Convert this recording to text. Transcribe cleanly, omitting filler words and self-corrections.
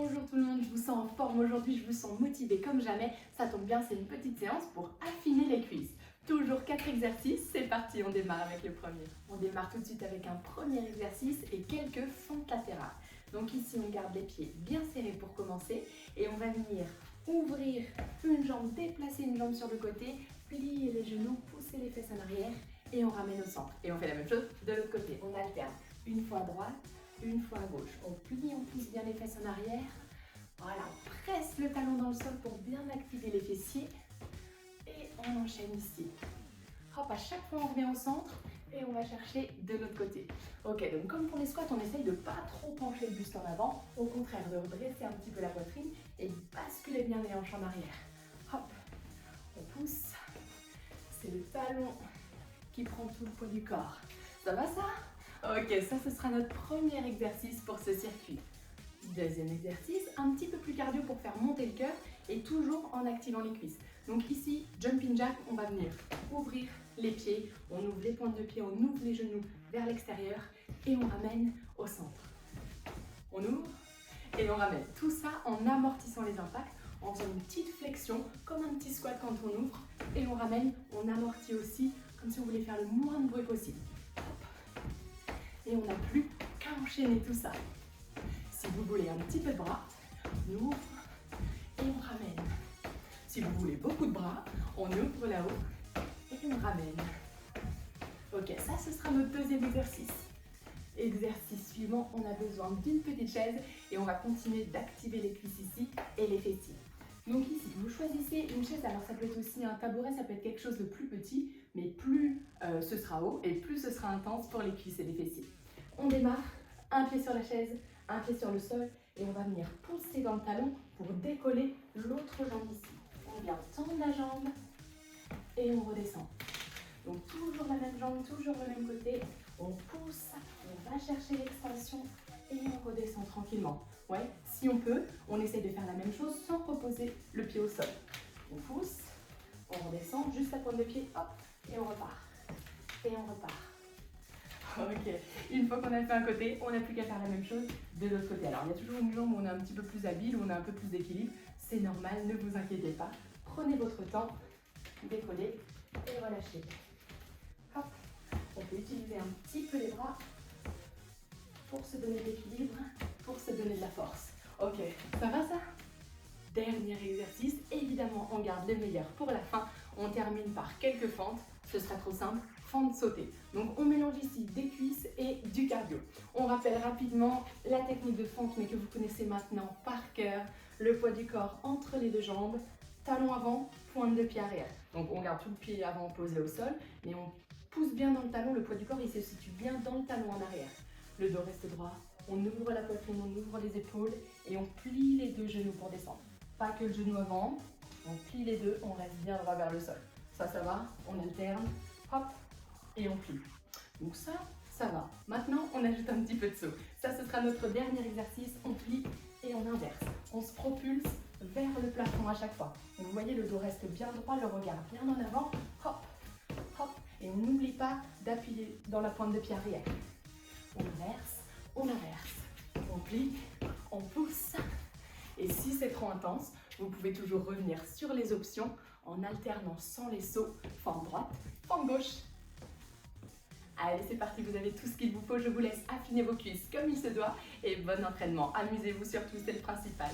Bonjour tout le monde, je vous sens en forme aujourd'hui, je vous sens motivée comme jamais. Ça tombe bien, c'est une petite séance pour affiner les cuisses. Toujours 4 exercices, c'est parti, on démarre avec le premier. On démarre tout de suite avec un premier exercice et quelques fentes latérales. Donc ici, on garde les pieds bien serrés pour commencer et on va venir ouvrir une jambe, déplacer une jambe sur le côté, plier les genoux, pousser les fesses en arrière et on ramène au centre. Et on fait la même chose de l'autre côté, on alterne une fois à droite, une fois à gauche. On plie, on pousse bien les fesses en arrière. Voilà, on presse le talon dans le sol pour bien activer les fessiers. Et on enchaîne ici. Hop, à chaque fois on revient au centre et on va chercher de l'autre côté. Ok, donc comme pour les squats, on essaye de pas trop pencher le buste en avant. Au contraire, de redresser un petit peu la poitrine et basculer bien les hanches en arrière. Hop, on pousse. C'est le talon qui prend tout le poids du corps. Ça va ça? Ok, ça ce sera notre premier exercice pour ce circuit. Deuxième exercice, un petit peu plus cardio pour faire monter le cœur et toujours en activant les cuisses. Donc ici, jumping jack, on va venir ouvrir les pieds, on ouvre les pointes de pied, on ouvre les genoux vers l'extérieur et on ramène au centre. On ouvre et on ramène. Tout ça en amortissant les impacts, en faisant une petite flexion, comme un petit squat quand on ouvre et on ramène, on amortit aussi, comme si on voulait faire le moins de bruit possible. Et on n'a plus qu'à enchaîner tout ça. Si vous voulez un petit peu de bras, on ouvre et on ramène. Si vous voulez beaucoup de bras, on ouvre là-haut et on ramène. Ok, ça ce sera notre deuxième exercice. Exercice suivant, on a besoin d'une petite chaise et on va continuer d'activer les cuisses ici et les fessiers. Donc ici, vous choisissez une chaise, alors ça peut être aussi un tabouret, ça peut être quelque chose de plus petit, mais plus ce sera haut et plus ce sera intense pour les cuisses et les fessiers. On démarre, un pied sur la chaise, un pied sur le sol et on va venir pousser dans le talon pour décoller l'autre jambe ici. On vient tendre la jambe et on redescend. Donc toujours la même jambe, toujours le même côté. On pousse, on va chercher l'extension et on redescend tranquillement. Ouais, si on peut, on essaye de faire la même chose sans reposer le pied au sol. On pousse, on redescend, juste la pointe de pied, hop, et on repart. Et on repart. Ok, une fois qu'on a fait un côté, on n'a plus qu'à faire la même chose de l'autre côté. Alors il y a toujours une jambe où on est un petit peu plus habile, où on a un peu plus d'équilibre. C'est normal, ne vous inquiétez pas. Prenez votre temps, décollez et relâchez. Hop, on peut utiliser un petit peu les bras pour se donner de l'équilibre, pour se donner de la force. Ok, ça va ça? Dernier exercice, évidemment on garde le meilleur pour la fin. On termine par quelques fentes, ce sera trop simple. Fente sautée. Donc on mélange ici des cuisses et du cardio. On rappelle rapidement la technique de fente mais que vous connaissez maintenant par cœur. Le poids du corps entre les deux jambes, talon avant, pointe de pied arrière. Donc on garde tout le pied avant posé au sol, mais on pousse bien dans le talon, le poids du corps il se situe bien dans le talon en arrière. Le dos reste droit, on ouvre la poitrine, on ouvre les épaules et on plie les deux genoux pour descendre. Pas que le genou avant, on plie les deux, on reste bien droit vers le sol. Ça va, on alterne, hop, et on plie. Donc ça va. Maintenant, on ajoute un petit peu de saut. Ça, ce sera notre dernier exercice. On plie et on inverse. On se propulse vers le plafond à chaque fois. Donc, vous voyez, le dos reste bien droit, le regard bien en avant. Hop, hop. Et on n'oublie pas d'appuyer dans la pointe de pied arrière. On inverse, on inverse. On plie, on pousse. Et si c'est trop intense, vous pouvez toujours revenir sur les options en alternant sans les sauts, fente droite, fente gauche. Allez, c'est parti, vous avez tout ce qu'il vous faut. Je vous laisse affiner vos cuisses comme il se doit et bon entraînement. Amusez-vous surtout, c'est le principal.